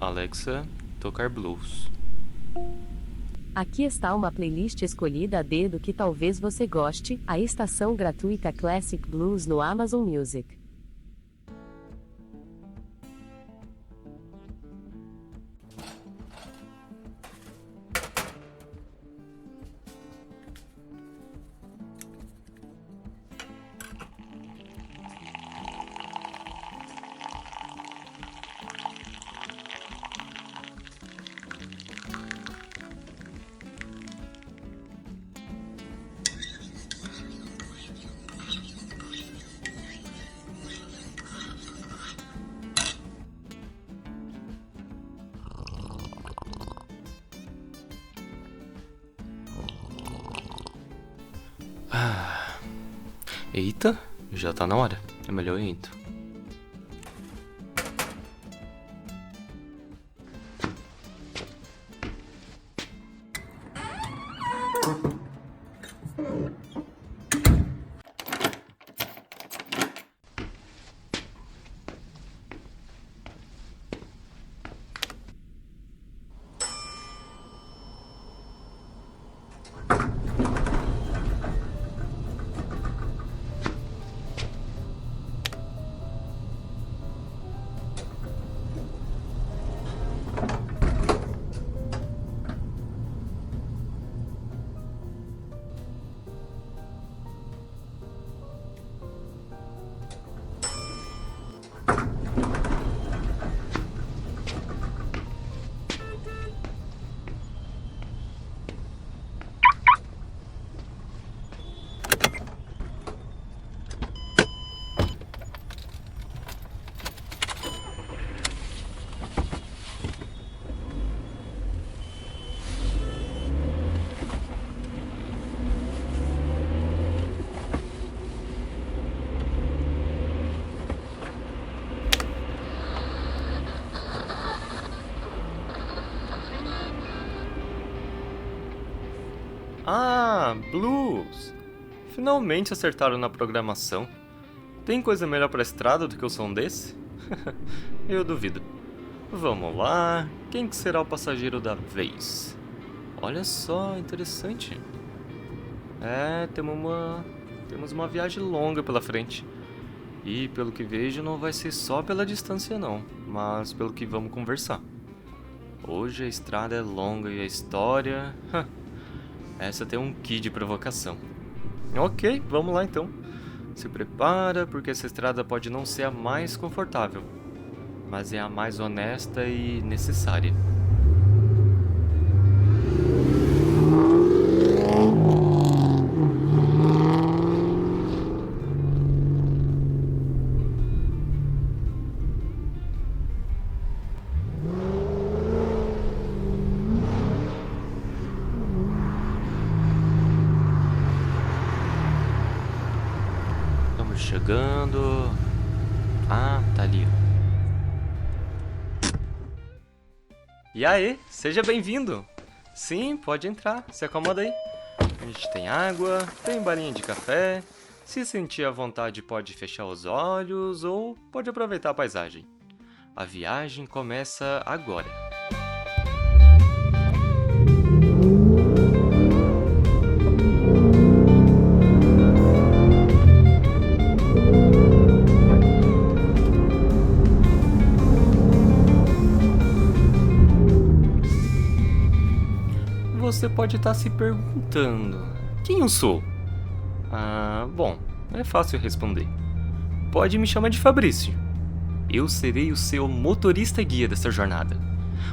Alexa, tocar blues. Aqui está uma playlist escolhida a dedo que talvez você goste, a estação gratuita Classic Blues no Amazon Music. Eita, já tá na hora. É melhor eu ir então. Ah, blues! Finalmente acertaram na programação. Tem coisa melhor pra estrada do que o som desse? Eu duvido. Vamos lá, quem que será o passageiro da vez? Olha só, interessante. Temos uma viagem longa pela frente. E pelo que vejo não vai ser só pela distância não, mas pelo que vamos conversar. Hoje a estrada é longa e a história... Essa tem um quê de provocação. Ok, vamos lá então. Se prepara, porque essa estrada pode não ser a mais confortável, mas é a mais honesta e necessária. Chegando. Ah, tá ali. E aí, seja bem-vindo. Sim, pode entrar, se acomoda aí. A gente tem água, tem balinha de café. Se sentir à vontade, pode fechar os olhos ou pode aproveitar a paisagem. A viagem começa agora. Você pode estar se perguntando: quem eu sou? Bom, é fácil responder. Pode me chamar de Fabrício. Eu serei o seu motorista guia dessa jornada,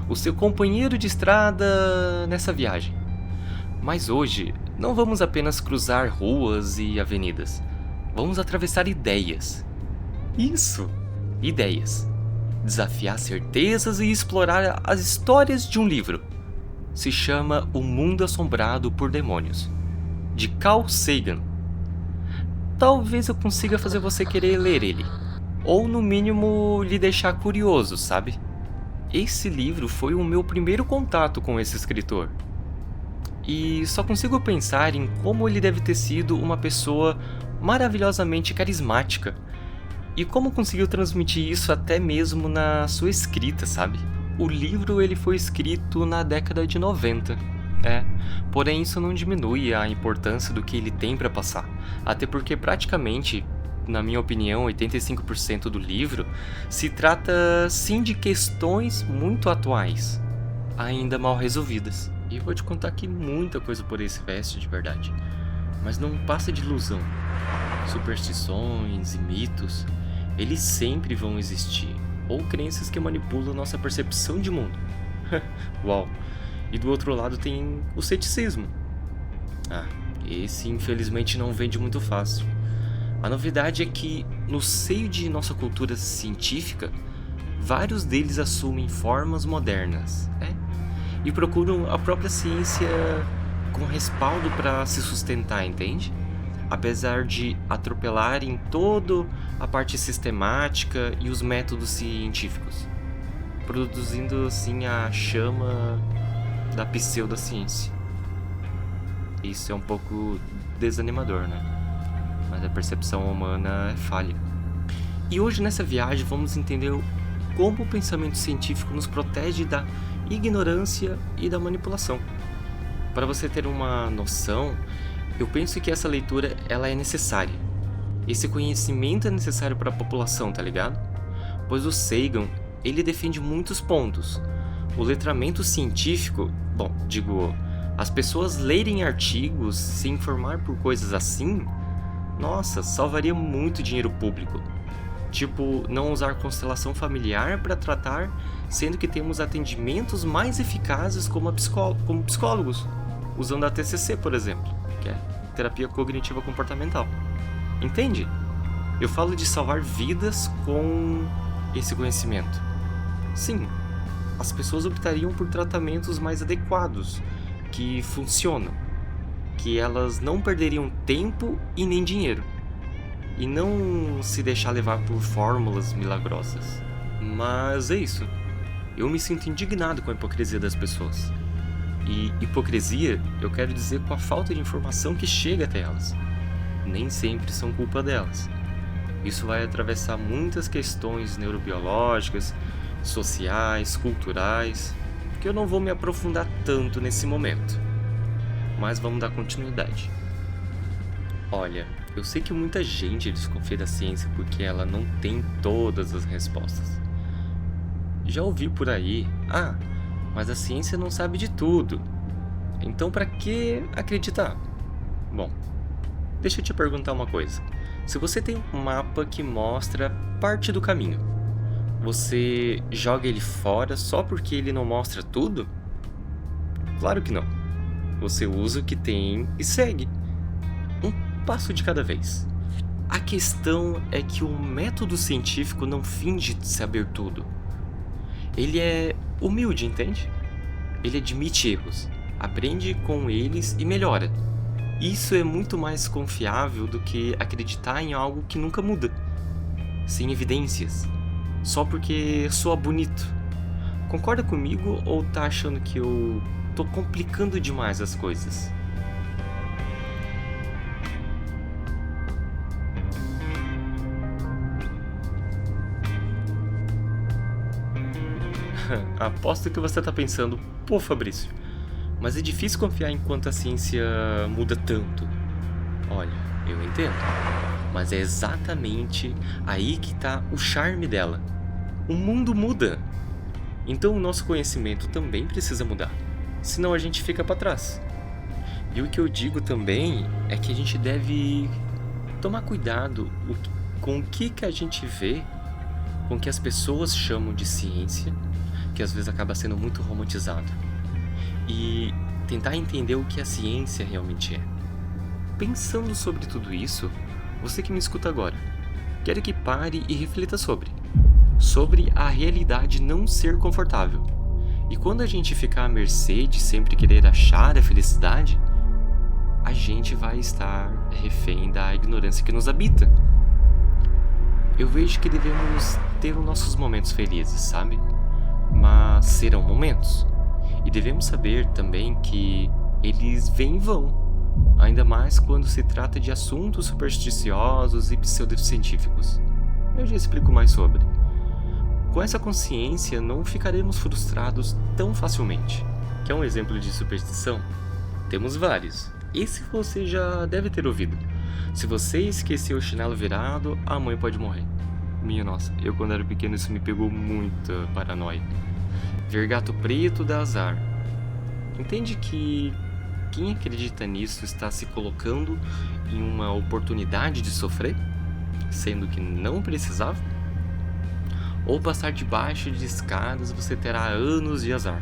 o seu companheiro de estrada nessa viagem. Mas hoje não vamos apenas cruzar ruas e avenidas, vamos atravessar ideias. Isso! Ideias. Desafiar certezas e explorar as histórias de um livro. Se chama O Mundo Assombrado por Demônios, de Carl Sagan. Talvez eu consiga fazer você querer ler ele, ou no mínimo lhe deixar curioso, sabe? Esse livro foi o meu primeiro contato com esse escritor. E só consigo pensar em como ele deve ter sido uma pessoa maravilhosamente carismática. E como conseguiu transmitir isso até mesmo na sua escrita, sabe? O livro ele foi escrito na década de 90. Porém isso não diminui a importância do que ele tem para passar. Até porque praticamente, na minha opinião, 85% do livro se trata sim de questões muito atuais, ainda mal resolvidas. E eu vou te contar que muita coisa por esse veste de verdade. Mas não passa de ilusão. Superstições e mitos, eles sempre vão existir. Ou crenças que manipulam nossa percepção de mundo. Uau! E do outro lado tem o ceticismo. Esse infelizmente não vende muito fácil. A novidade é que, no seio de nossa cultura científica, vários deles assumem formas modernas, e procuram a própria ciência com respaldo para se sustentar, entende? Apesar de atropelarem toda a parte sistemática e os métodos científicos, produzindo assim a chama da pseudociência. Isso é um pouco desanimador, né? Mas a percepção humana é falha. E hoje nessa viagem vamos entender como o pensamento científico nos protege da ignorância e da manipulação. Para você ter uma noção, eu penso que essa leitura ela é necessária. Esse conhecimento é necessário para a população, tá ligado? Pois o Sagan, ele defende muitos pontos. O letramento científico, as pessoas lerem artigos, se informar por coisas assim, nossa, salvaria muito dinheiro público. Tipo, não usar constelação familiar para tratar, sendo que temos atendimentos mais eficazes como psicólogos, usando a TCC, por exemplo, que é terapia cognitiva comportamental. Entende? Eu falo de salvar vidas com esse conhecimento. Sim, as pessoas optariam por tratamentos mais adequados, que funcionam, que elas não perderiam tempo e nem dinheiro, e não se deixar levar por fórmulas milagrosas. Mas é isso. Eu me sinto indignado com a hipocrisia das pessoas. E hipocrisia, eu quero dizer com a falta de informação que chega até elas. Nem sempre são culpa delas. Isso vai atravessar muitas questões neurobiológicas, sociais, culturais, que eu não vou me aprofundar tanto nesse momento. Mas vamos dar continuidade. Olha, eu sei que muita gente desconfia da ciência porque ela não tem todas as respostas. Já ouvi por aí, mas a ciência não sabe de tudo. Então para que acreditar? Bom, deixa eu te perguntar uma coisa. Se você tem um mapa que mostra parte do caminho, você joga ele fora só porque ele não mostra tudo? Claro que não. Você usa o que tem e segue. Um passo de cada vez. A questão é que o método científico não finge saber tudo. Ele é humilde, entende? Ele admite erros, aprende com eles e melhora. Isso é muito mais confiável do que acreditar em algo que nunca muda, sem evidências, só porque soa bonito. Concorda comigo ou tá achando que eu tô complicando demais as coisas? Aposto que você tá pensando, pô Fabrício, mas é difícil confiar enquanto a ciência muda tanto. Olha, eu entendo, mas é exatamente aí que tá o charme dela. O mundo muda, então o nosso conhecimento também precisa mudar, senão a gente fica para trás. E o que eu digo também é que a gente deve tomar cuidado com o que a gente vê, com o que as pessoas chamam de ciência, que às vezes acaba sendo muito romantizado, e tentar entender o que a ciência realmente é. Pensando sobre tudo isso, você que me escuta agora, quero que pare e reflita sobre a realidade não ser confortável. E quando a gente ficar à mercê de sempre querer achar a felicidade, a gente vai estar refém da ignorância que nos habita. Eu vejo que devemos ter os nossos momentos felizes, sabe? Mas serão momentos. E devemos saber também que eles vêm e vão, ainda mais quando se trata de assuntos supersticiosos e pseudocientíficos. Eu já explico mais sobre. Com essa consciência, não ficaremos frustrados tão facilmente. Quer um exemplo de superstição? Temos vários. Esse você já deve ter ouvido. Se você esquecer o chinelo virado, a mãe pode morrer. Minha nossa, eu quando era pequeno isso me pegou muita paranoia. Ver gato preto dá azar. Entende que quem acredita nisso está se colocando em uma oportunidade de sofrer, sendo que não precisava? Ou passar debaixo de escadas você terá anos de azar,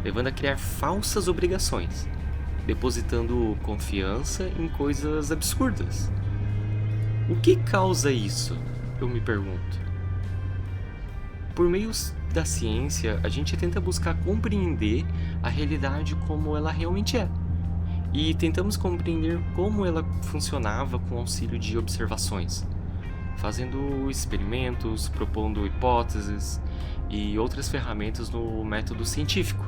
levando a criar falsas obrigações, depositando confiança em coisas absurdas. O que causa isso? Eu me pergunto. Por meio da ciência, a gente tenta buscar compreender a realidade como ela realmente é. E tentamos compreender como ela funcionava com o auxílio de observações, fazendo experimentos, propondo hipóteses e outras ferramentas no método científico,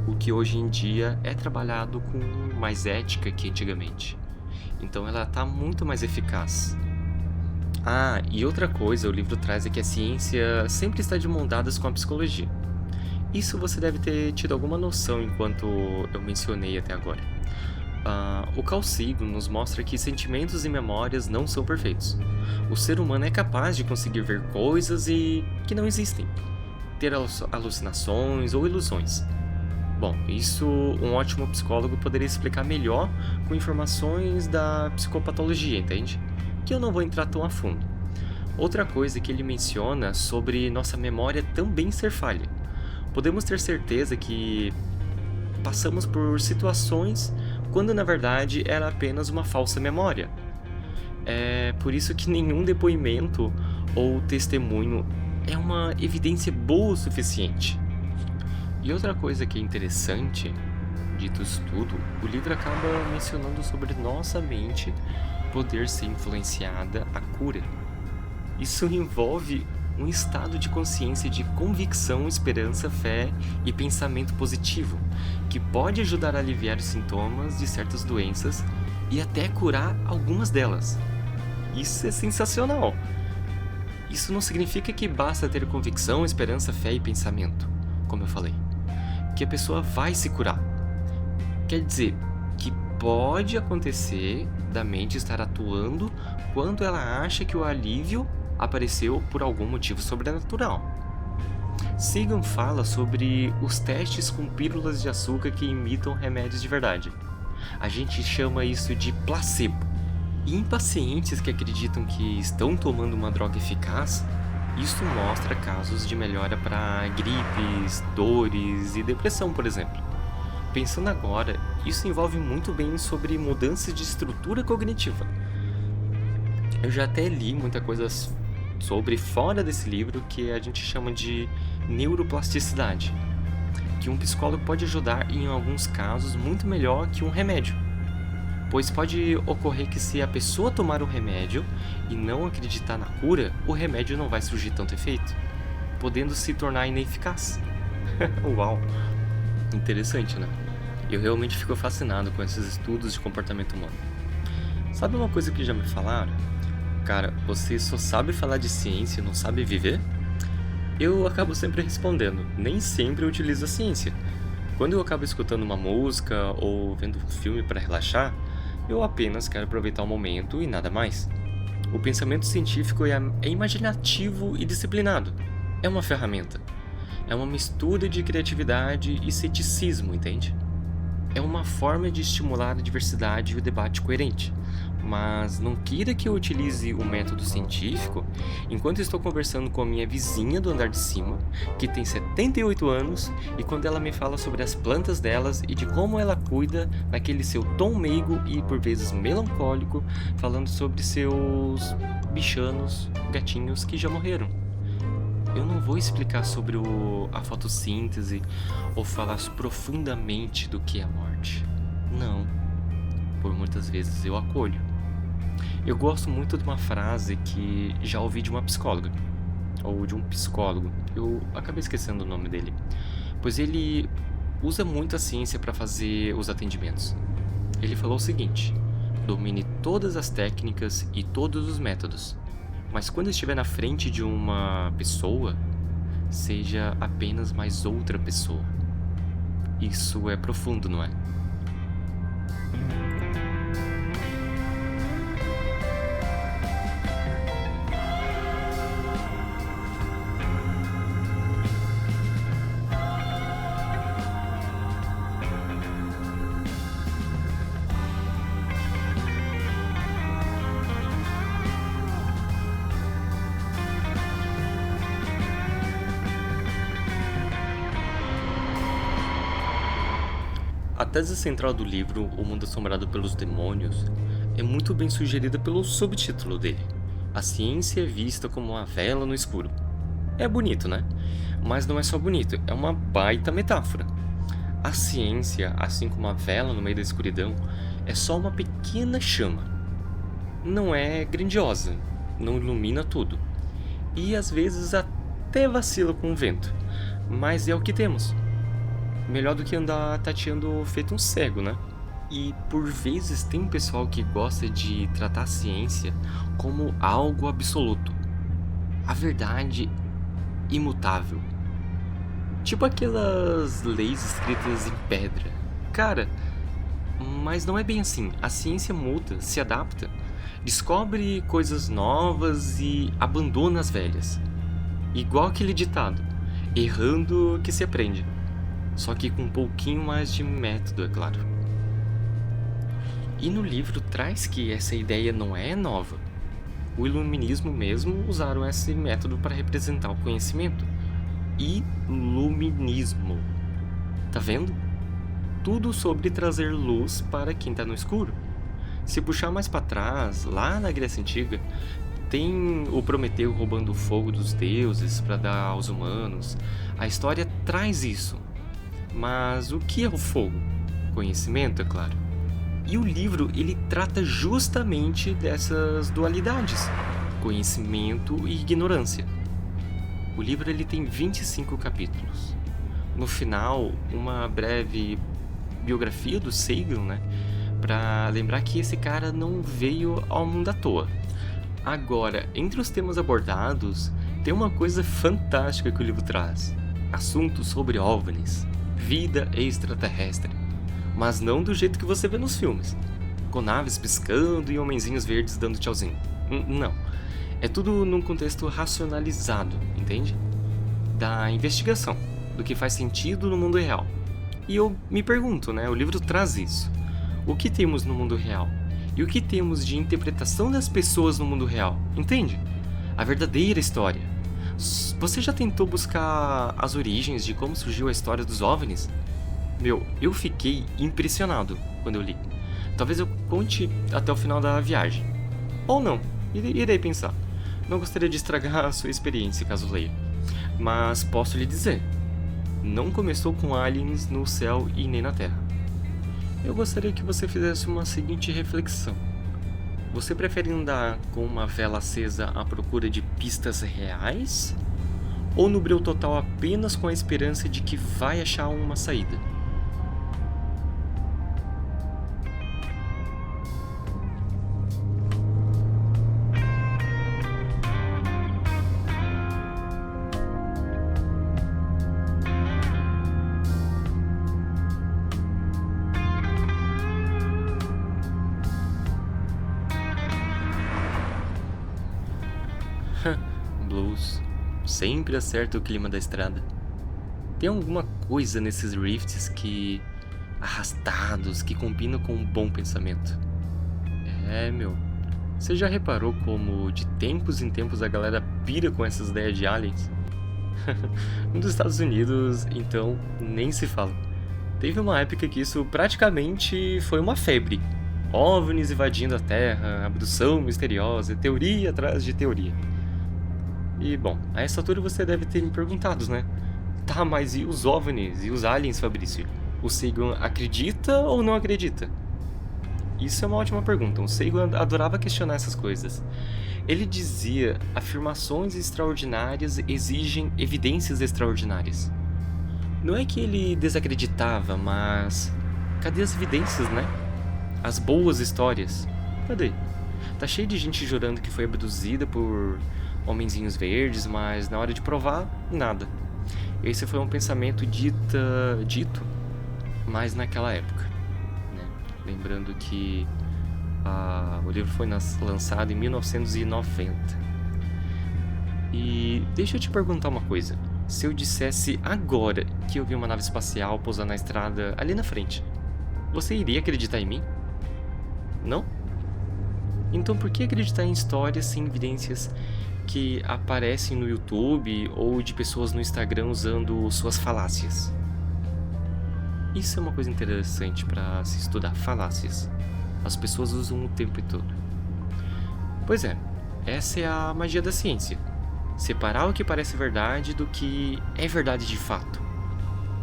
o que hoje em dia é trabalhado com mais ética que antigamente. Então ela está muito mais eficaz. Ah, e outra coisa, o livro traz é que a ciência sempre está de mão dadas com a psicologia. Isso você deve ter tido alguma noção enquanto eu mencionei até agora. O Carl Sagan nos mostra que sentimentos e memórias não são perfeitos. O ser humano é capaz de conseguir ver coisas que não existem, ter alucinações ou ilusões. Bom, isso um ótimo psicólogo poderia explicar melhor com informações da psicopatologia, entende? Que eu não vou entrar tão a fundo. Outra coisa que ele menciona sobre nossa memória também ser falha. Podemos ter certeza que passamos por situações quando na verdade era apenas uma falsa memória. É por isso que nenhum depoimento ou testemunho é uma evidência boa o suficiente. E outra coisa que é interessante, dito isso tudo, o livro acaba mencionando sobre nossa mente poder ser influenciada à cura. Isso envolve um estado de consciência de convicção, esperança, fé e pensamento positivo, que pode ajudar a aliviar os sintomas de certas doenças e até curar algumas delas. Isso é sensacional! Isso não significa que basta ter convicção, esperança, fé e pensamento, como eu falei, que a pessoa vai se curar. Quer dizer, que pode acontecer da mente estar atuando quando ela acha que o alívio apareceu por algum motivo sobrenatural. Sagan fala sobre os testes com pílulas de açúcar que imitam remédios de verdade. A gente chama isso de placebo. E em pacientes que acreditam que estão tomando uma droga eficaz, isso mostra casos de melhora para gripes, dores e depressão, por exemplo. Pensando agora, isso envolve muito bem sobre mudanças de estrutura cognitiva. Eu já até li muita coisa sobre fora desse livro que a gente chama de neuroplasticidade, que um psicólogo pode ajudar em alguns casos muito melhor que um remédio, pois pode ocorrer que se a pessoa tomar o remédio e não acreditar na cura, o remédio não vai surgir tanto efeito, podendo se tornar ineficaz. Uau! Interessante, né? Eu realmente fico fascinado com esses estudos de comportamento humano. Sabe uma coisa que já me falaram? Cara, você só sabe falar de ciência e não sabe viver? Eu acabo sempre respondendo, nem sempre eu utilizo a ciência. Quando eu acabo escutando uma música ou vendo um filme para relaxar, eu apenas quero aproveitar o momento e nada mais. O pensamento científico é imaginativo e disciplinado. É uma ferramenta. É uma mistura de criatividade e ceticismo, entende? É uma forma de estimular a diversidade e o debate coerente, Mas não queira que eu utilize o método científico enquanto estou conversando com a minha vizinha do andar de cima, que tem 78 anos, e quando ela me fala sobre as plantas delas e de como ela cuida naquele seu tom meigo e por vezes melancólico, falando sobre seus bichanos, gatinhos que já morreram. Eu não vou explicar sobre a fotossíntese ou falar profundamente do que é a morte. Não. Por muitas vezes eu acolho. Eu gosto muito de uma frase que já ouvi de uma psicóloga, ou de um psicólogo, eu acabei esquecendo o nome dele, pois ele usa muito a ciência para fazer os atendimentos. Ele falou o seguinte: domine todas as técnicas e todos os métodos, mas quando estiver na frente de uma pessoa, seja apenas mais outra pessoa. Isso é profundo, não é? A tese central do livro, O Mundo Assombrado pelos Demônios, é muito bem sugerida pelo subtítulo dele: A ciência é vista como uma vela no escuro. É bonito, né? Mas não é só bonito, é uma baita metáfora. A ciência, assim como a vela no meio da escuridão, é só uma pequena chama. Não é grandiosa, não ilumina tudo. E às vezes até vacila com o vento. Mas é o que temos. Melhor do que andar tateando feito um cego, né? E por vezes tem um pessoal que gosta de tratar a ciência como algo absoluto. A verdade imutável. Tipo aquelas leis escritas em pedra. Cara, mas não é bem assim. A ciência muda, se adapta, descobre coisas novas e abandona as velhas. Igual aquele ditado: errando que se aprende. Só que com um pouquinho mais de método, é claro. E no livro traz que essa ideia não é nova. O iluminismo mesmo usaram esse método para representar o conhecimento. Iluminismo. Tá vendo? Tudo sobre trazer luz para quem tá no escuro. Se puxar mais para trás, lá na Grécia Antiga, tem o Prometeu roubando o fogo dos deuses para dar aos humanos. A história traz isso. Mas o que é o fogo? Conhecimento, é claro. E o livro, ele trata justamente dessas dualidades: conhecimento e ignorância. O livro ele tem 25 capítulos. No final, uma breve biografia do Sagan, né? Para lembrar que esse cara não veio ao mundo à toa. Agora, entre os temas abordados, tem uma coisa fantástica que o livro traz: assuntos sobre OVNIs, vida extraterrestre, mas não do jeito que você vê nos filmes, com naves piscando e homenzinhos verdes dando tchauzinho. Não, é tudo num contexto racionalizado, entende? Da investigação, do que faz sentido no mundo real. E eu me pergunto, né, o livro traz isso. O que temos no mundo real? E o que temos de interpretação das pessoas no mundo real, entende? A verdadeira história. Você já tentou buscar as origens de como surgiu a história dos OVNIs? Meu, eu fiquei impressionado quando eu li. Talvez eu conte até o final da viagem. Ou não, irei pensar. Não gostaria de estragar a sua experiência caso leia. Mas posso lhe dizer, não começou com aliens no céu e nem na terra. Eu gostaria que você fizesse uma seguinte reflexão. Você prefere andar com uma vela acesa à procura de pistas reais? Ou no breu total apenas com a esperança de que vai achar uma saída? Blues. Sempre acerta o clima da estrada. Tem alguma coisa nesses riffs que... arrastados, que combinam com um bom pensamento. É, meu. Você já reparou como de tempos em tempos a galera pira com essas ideias de aliens? Nos Estados Unidos, então, nem se fala. Teve uma época que isso praticamente foi uma febre. OVNIs invadindo a Terra, abdução misteriosa, teoria atrás de teoria. E, bom, a essa altura você deve ter me perguntado, né? Tá, mas e os OVNIs e os aliens, Fabrício? O Sagan acredita ou não acredita? Isso é uma ótima pergunta. O Sagan adorava questionar essas coisas. Ele dizia: afirmações extraordinárias exigem evidências extraordinárias. Não é que ele desacreditava, mas cadê as evidências, né? As boas histórias. Cadê? Tá cheio de gente jurando que foi abduzida por homenzinhos verdes, mas na hora de provar, nada. Esse foi um pensamento dito, mas naquela época, né? Lembrando que o livro foi lançado em 1990. E deixa eu te perguntar uma coisa. Se eu dissesse agora que eu vi uma nave espacial pousar na estrada ali na frente, você iria acreditar em mim? Não? Então por que acreditar em histórias sem evidências que aparecem no YouTube ou de pessoas no Instagram usando suas falácias? Isso é uma coisa interessante para se estudar, falácias. As pessoas usam o tempo todo. Pois é, essa é a magia da ciência. Separar o que parece verdade do que é verdade de fato.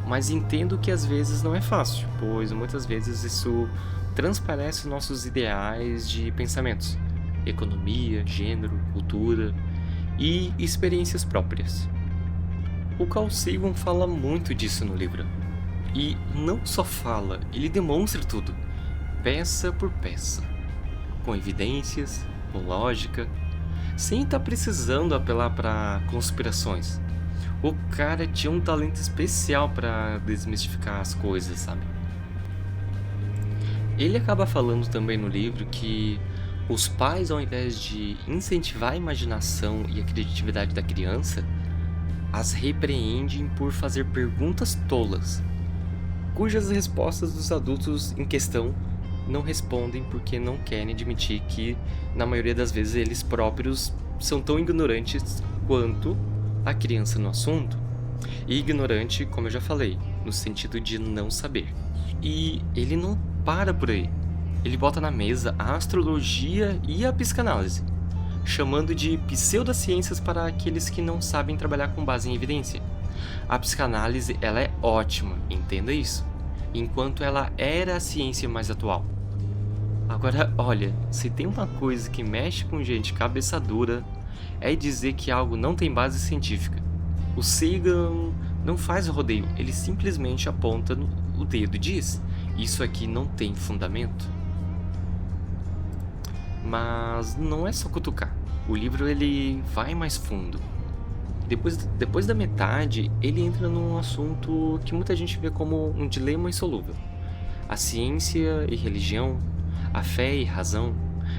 Mas entendo que às vezes não é fácil, pois muitas vezes isso transparece nossos ideais de pensamentos, economia, gênero, cultura e experiências próprias. O Carl Sagan fala muito disso no livro. E não só fala, ele demonstra tudo, peça por peça, com evidências, com lógica, sem estar precisando apelar para conspirações. O cara tinha um talento especial para desmistificar as coisas, sabe? Ele acaba falando também no livro que os pais, ao invés de incentivar a imaginação e a criatividade da criança, as repreendem por fazer perguntas tolas, cujas respostas dos adultos em questão não respondem porque não querem admitir que, na maioria das vezes, eles próprios são tão ignorantes quanto a criança no assunto. E ignorante, como eu já falei, no sentido de não saber. E ele não para por aí. Ele bota na mesa a astrologia e a psicanálise, chamando de pseudociências para aqueles que não sabem trabalhar com base em evidência. A psicanálise, ela é ótima, entenda isso, enquanto ela era a ciência mais atual. Agora, olha, se tem uma coisa que mexe com gente cabeça dura, é dizer que algo não tem base científica. O Sagan não faz rodeio, ele simplesmente aponta o dedo e diz: isso aqui não tem fundamento. Mas não é só cutucar. O livro ele vai mais fundo. Depois da metade, ele entra num assunto que muita gente vê como um dilema insolúvel. A ciência e religião, a fé e razão.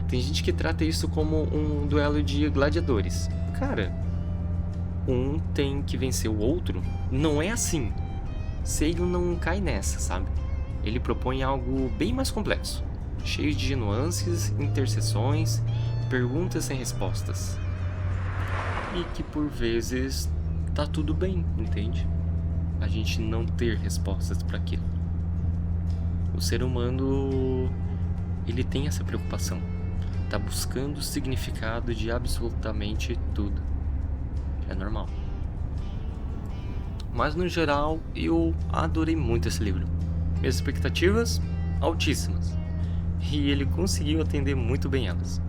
Tem gente que trata isso como um duelo de gladiadores. Cara, um tem que vencer o outro? Não é assim. Sagan não cai nessa, sabe? Ele propõe algo bem mais complexo, cheio de nuances, interseções, perguntas sem respostas. E que por vezes tá tudo bem, entende? A gente não ter respostas para aquilo. O ser humano, ele tem essa preocupação. Tá buscando o significado de absolutamente tudo. É normal. Mas no geral, eu adorei muito esse livro. Minhas expectativas altíssimas. E ele conseguiu atender muito bem elas.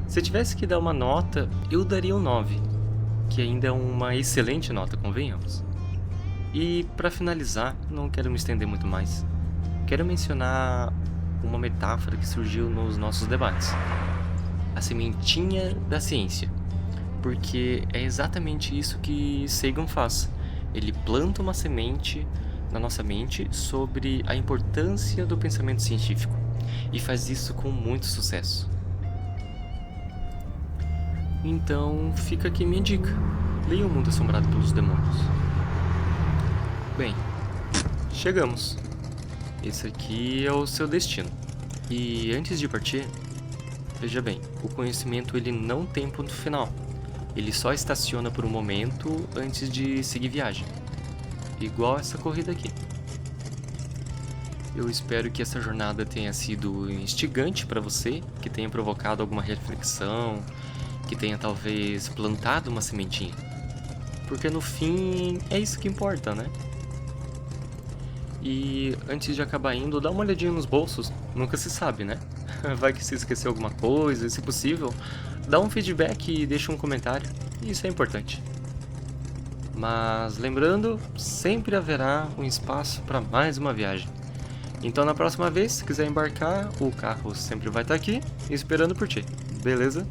Se eu tivesse que dar uma nota, eu daria um 9, que ainda é uma excelente nota, convenhamos. E para finalizar, não quero me estender muito mais. Quero mencionar uma metáfora que surgiu nos nossos debates. A sementinha da ciência. Porque é exatamente isso que Sagan faz. Ele planta uma semente na nossa mente sobre a importância do pensamento científico. E faz isso com muito sucesso. Então fica aqui minha dica. Leia O Mundo Assombrado pelos Demônios. Bem, chegamos. Esse aqui é o seu destino. E antes de partir, Veja bem, o conhecimento ele não tem ponto final. Ele só estaciona por um momento antes de seguir viagem. Igual essa corrida aqui. Eu espero que essa jornada tenha sido instigante para você, que tenha provocado alguma reflexão, que tenha talvez plantado uma sementinha. Porque no fim é isso que importa, né? E antes de acabar indo, dá uma olhadinha nos bolsos, nunca se sabe, né? Vai que se esqueceu alguma coisa, e se possível, dá um feedback e deixa um comentário, isso é importante. Mas lembrando, sempre haverá um espaço para mais uma viagem. Então na próxima vez, se quiser embarcar, o carro sempre vai estar aqui, esperando por ti, beleza?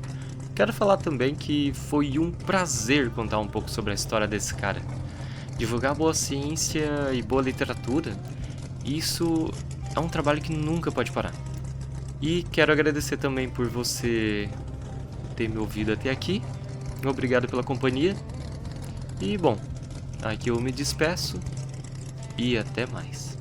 Quero falar também que foi um prazer contar um pouco sobre a história desse cara. Divulgar boa ciência e boa literatura, isso é um trabalho que nunca pode parar. E quero agradecer também por você ter me ouvido até aqui. Obrigado pela companhia. E bom, aqui eu me despeço e até mais.